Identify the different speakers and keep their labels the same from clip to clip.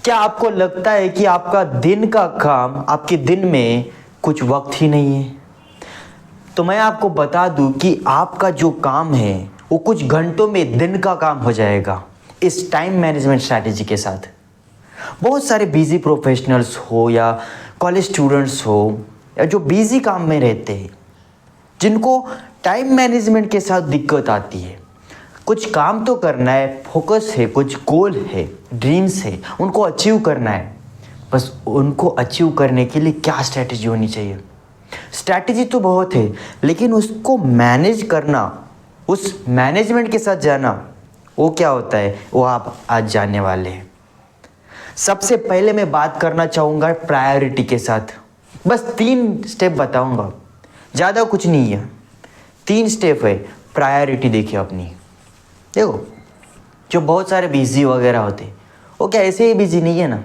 Speaker 1: क्या आपको लगता है कि आपका दिन का काम आपके दिन में कुछ वक्त ही नहीं है? तो मैं आपको बता दूं कि आपका जो काम है वो कुछ घंटों में दिन का काम हो जाएगा इस टाइम मैनेजमेंट स्ट्रैटेजी के साथ। बहुत सारे बिजी प्रोफेशनल्स हो या कॉलेज स्टूडेंट्स हो या जो बिजी काम में रहते हैं, जिनको टाइम मैनेजमेंट के साथ दिक्कत आती है। कुछ काम तो करना है, फोकस है, कुछ गोल है, ड्रीम्स है, उनको अचीव करना है। बस उनको अचीव करने के लिए क्या स्ट्रैटेजी होनी चाहिए? स्ट्रैटेजी तो बहुत है, लेकिन उसको मैनेज करना, उस मैनेजमेंट के साथ जाना, वो क्या होता है वो आप आज जानने वाले हैं। सबसे पहले मैं बात करना चाहूँगा प्रायोरिटी के साथ। बस 3 स्टेप बताऊँगा, ज़्यादा कुछ नहीं है। 3 स्टेप है। प्रायोरिटी देखिए अपनी। देखो, जो बहुत सारे बिजी वगैरह होते वो क्या ऐसे ही बिजी नहीं है ना।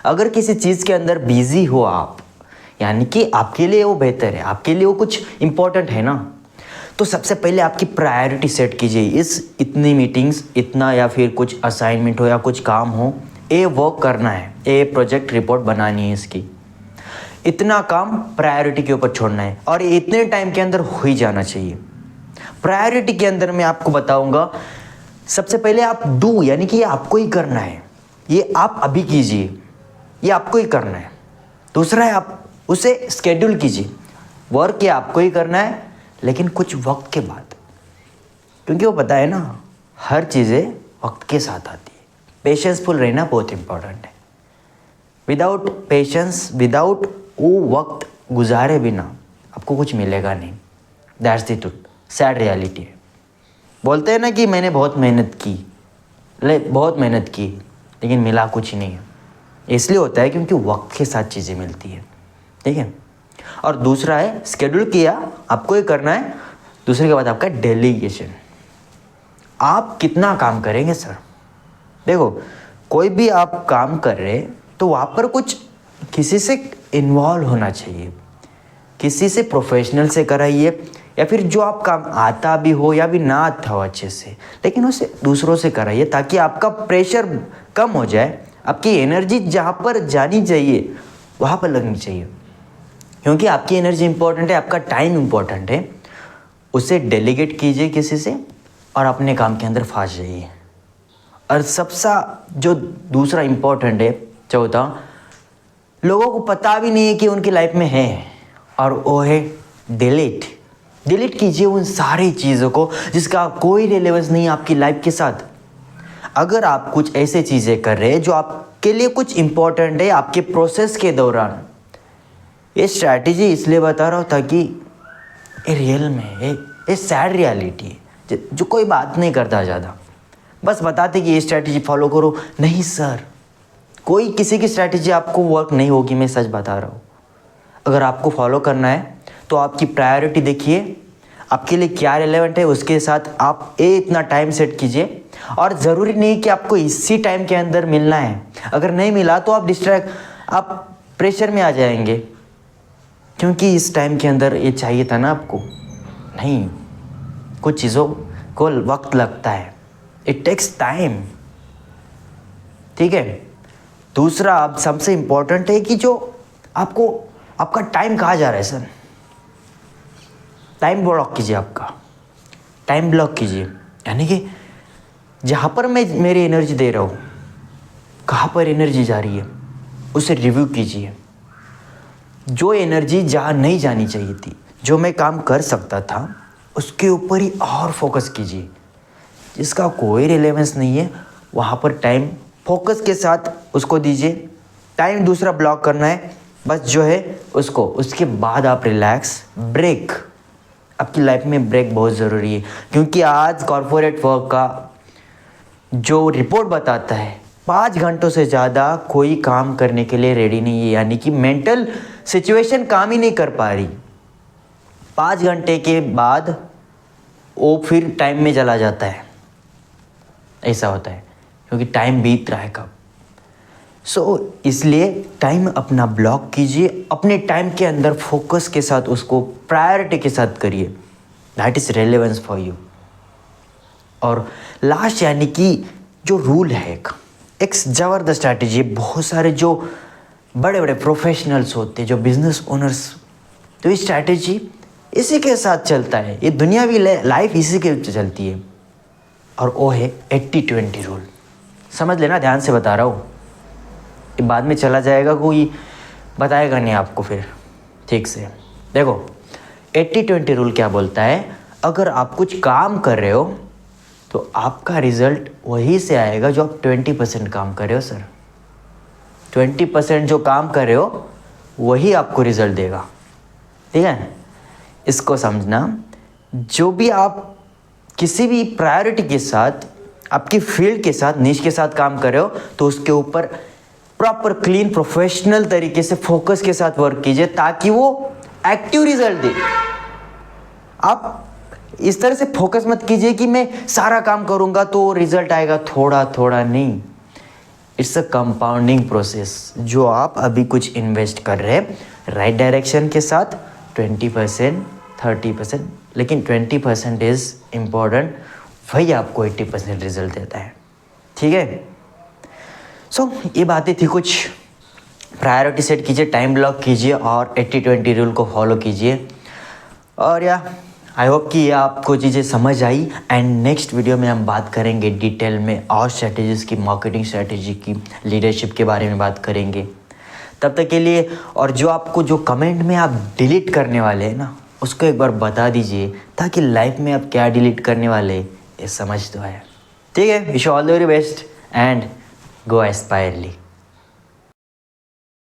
Speaker 1: अगर किसी चीज़ के अंदर बिजी हो आप, यानी कि आपके लिए वो बेहतर है, आपके लिए वो कुछ इम्पोर्टेंट है ना, तो सबसे पहले आपकी प्रायोरिटी सेट कीजिए। इतनी मीटिंग्स, इतना या फिर कुछ असाइनमेंट हो या कुछ काम हो, ये वर्क करना है, ये प्रोजेक्ट रिपोर्ट बनानी है, इसकी इतना काम प्रायोरिटी के ऊपर छोड़ना है और ये इतने टाइम के अंदर हो ही जाना चाहिए। प्रायोरिटी के अंदर मैं आपको बताऊंगा, सबसे पहले आप डू, यानी कि ये आपको ही करना है, ये आप अभी कीजिए, ये आपको ही करना है। दूसरा है आप उसे स्केड्यूल कीजिए। वर्क ये आपको ही करना है, लेकिन कुछ वक्त के बाद, क्योंकि वो पता है ना हर चीज़ें वक्त के साथ आती है। पेशेंसफुल रहना बहुत इंपॉर्टेंट है। विदाउट पेशेंस, विदाउट वो वक्त गुजारे बिना आपको कुछ मिलेगा नहीं। That's the truth, sad reality है। बोलते हैं ना कि मैंने बहुत मेहनत की, लेकिन मिला कुछ ही नहीं है। इसलिए होता है क्योंकि वक्त के साथ चीज़ें मिलती है, ठीक है। और दूसरा है स्केड्यूल किया, आपको ये करना है। दूसरे के बाद आपका डेलीगेशन, आप कितना काम करेंगे सर। देखो, कोई भी आप काम कर रहे तो वहाँ पर कुछ किसी से इन्वॉल्व होना चाहिए, किसी से प्रोफेशनल से कराइए, या फिर जो आप काम आता भी हो या भी ना आता हो अच्छे से, लेकिन उसे दूसरों से कराइए ताकि आपका प्रेशर कम हो जाए। आपकी एनर्जी जहाँ पर जानी चाहिए वहाँ पर लगनी चाहिए, क्योंकि आपकी एनर्जी इंपॉर्टेंट है, आपका टाइम इंपॉर्टेंट है। उसे डेलीगेट कीजिए किसी से और अपने काम के अंदर फंस जाइए। और सबसे जो दूसरा इंपॉर्टेंट है, चौथा, लोगों को पता भी नहीं है कि उनकी लाइफ में है, और वो है डिलीट कीजिए उन सारी चीज़ों को जिसका कोई रिलेवेंस नहीं है आपकी लाइफ के साथ। अगर आप कुछ ऐसे चीज़ें कर रहे हैं जो आपके लिए कुछ इंपॉर्टेंट है आपके प्रोसेस के दौरान, ये स्ट्रैटेजी इसलिए बता रहा हूँ ताकि ये रियल में ये सैड रियलिटी है जो कोई बात नहीं करता ज़्यादा, बस बताते कि ये स्ट्रैटेजी फॉलो करो। नहीं सर, कोई किसी की स्ट्रैटेजी आपको वर्क नहीं होगी, मैं सच बता रहा हूँ। अगर आपको फॉलो करना है तो आपकी प्रायोरिटी देखिए, आपके लिए क्या रिलेवेंट है, उसके साथ आप इतना टाइम सेट कीजिए। और ज़रूरी नहीं कि आपको इसी टाइम के अंदर मिलना है। अगर नहीं मिला तो आप प्रेशर में आ जाएंगे, क्योंकि इस टाइम के अंदर ये चाहिए था ना आपको। नहीं, कुछ चीज़ों को वक्त लगता है, इट टेक्स टाइम, ठीक है। दूसरा अब सबसे इम्पोर्टेंट है कि जो आपका टाइम कहाँ जा रहा है सर। टाइम ब्लॉक कीजिए, आपका टाइम ब्लॉक कीजिए, यानी कि जहाँ पर मैं मेरी एनर्जी दे रहा हूँ, कहाँ पर एनर्जी जा रही है उसे रिव्यू कीजिए। जो एनर्जी जहाँ नहीं जानी चाहिए थी, जो मैं काम कर सकता था, उसके ऊपर ही और फोकस कीजिए। जिसका कोई रिलेवेंस नहीं है वहाँ पर टाइम फोकस के साथ उसको दीजिए। टाइम दूसरा ब्लॉक करना है बस जो है उसको। उसके बाद आप रिलैक्स, ब्रेक, आपकी लाइफ में ब्रेक बहुत ज़रूरी है, क्योंकि आज कॉर्पोरेट वर्क का जो रिपोर्ट बताता है 5 घंटों से ज़्यादा कोई काम करने के लिए रेडी नहीं है, यानी कि मेंटल सिचुएशन काम ही नहीं कर पा रही। 5 घंटे के बाद वो फिर टाइम में चला जाता है, ऐसा होता है, क्योंकि टाइम बीत रहा है कब। इसलिए टाइम अपना ब्लॉक कीजिए, अपने टाइम के अंदर फोकस के साथ उसको प्रायोरिटी के साथ करिए। That is relevance for you. और लास्ट, यानी कि जो रूल है एक, एक ज़बरदस्त स्ट्रैटेजी है। बहुत सारे जो बड़े बड़े प्रोफेशनल्स होते हैं, जो बिजनेस ओनर्स, तो ये स्ट्रैटेजी इसी के साथ चलता है। ये दुनियावी लाइफ इसी के चलती है, और वो है 80-20 रूल। समझ लेना, ध्यान से बता रहा हूँ, ये बाद में चला जाएगा, कोई बताएगा नहीं आपको फिर ठीक से। देखो 80-20 रूल क्या बोलता है, अगर आप कुछ काम कर रहे हो तो आपका रिजल्ट वही से आएगा जो आप 20% काम कर रहे हो। सर 20% जो काम कर रहे हो वही आपको रिजल्ट देगा, ठीक है। इसको समझना, जो भी आप किसी भी प्रायोरिटी के साथ, आपकी फील्ड के साथ, निश के साथ काम कर रहे हो, तो उसके ऊपर प्रॉपर क्लीन प्रोफेशनल तरीके से फोकस के साथ वर्क कीजिए, ताकि वो एक्टिव रिजल्ट दे। आप इस तरह से फोकस मत कीजिए कि मैं सारा काम करूंगा तो रिजल्ट आएगा, थोड़ा थोड़ा नहीं। It's a compounding process. जो आप अभी कुछ इन्वेस्ट कर रहे हैं राइट डायरेक्शन के साथ, 20%, 30%, लेकिन 20% इज़ इम्पॉर्टेंट, वही आपको 80% रिजल्ट देता है, ठीक है। सो ये बातें थी कुछ। प्रायोरिटी सेट कीजिए, टाइम ब्लॉक कीजिए और 80-20 रूल को फॉलो कीजिए। और आई होप कि ये आपको चीज़ें समझ आई। एंड नेक्स्ट वीडियो में हम बात करेंगे डिटेल में और स्ट्रैटेजीज़ की, मार्केटिंग स्ट्रैटेजी की, लीडरशिप के बारे में बात करेंगे। तब तक के लिए, और जो आपको जो कमेंट में आप डिलीट करने वाले हैं ना, उसको एक बार बता दीजिए, ताकि लाइफ में आप क्या डिलीट करने वाले ये समझ तो आए, ठीक है। Wish all the very best and go एस्पायरली।